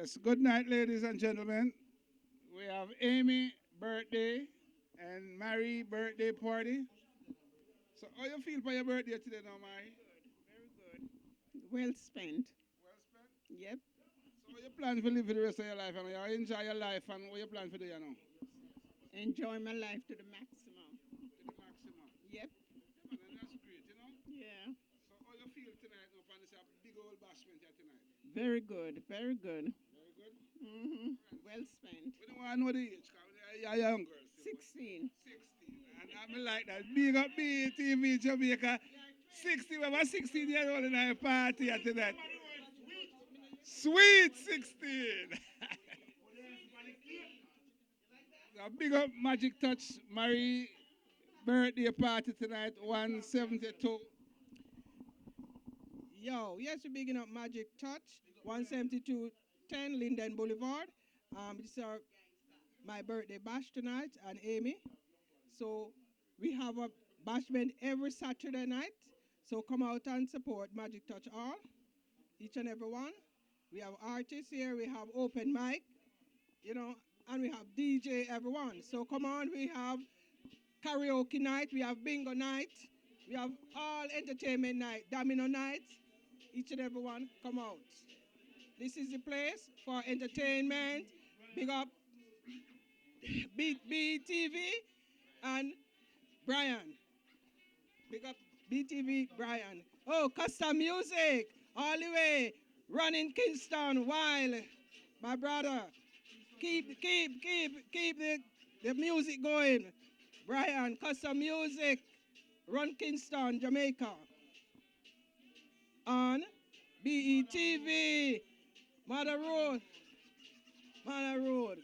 Yes, good night, ladies and gentlemen. We have Amy birthday and Mary birthday party. So how you feel for your birthday today now, Mary? Very good. Well spent. Well spent. Yep. So what you plan to live for the rest of your life and you enjoy your life and what you plan to do you know? Enjoy my life to the maximum. To the maximum. Yep. Yeah man, and that's great, you know? Yeah. So how you feel tonight now for this big old bashment here tonight? Very good. Very good. Very good. Mm-hmm. Well spent. We don't want to know the age, because you're young girls. 16. 16. And I like that. Big up BTV Jamaica. 60, we have a 16-year-old in our party at tonight. Sweet 16. A big up Magic Touch Marie birthday party tonight, 172. Yo, yes, we're bigging up Magic Touch, 17210 Linden Boulevard. This is my birthday bash tonight, and Amy. So we have a bashment every Saturday night. So come out and support Magic Touch all, each and every one. We have artists here, we have open mic, and we have DJ everyone. So come on, we have karaoke night, we have bingo night, we have all entertainment night, domino night. Each and every one come out. This is the place for entertainment. Big up BTV and Brian. Big up BTV Brian. Oh, custom music all the way. Running Kingston while my brother. Keep the music going. Brian, custom music. Run Kingston, Jamaica. On BETV. Mother Road. Mother Road.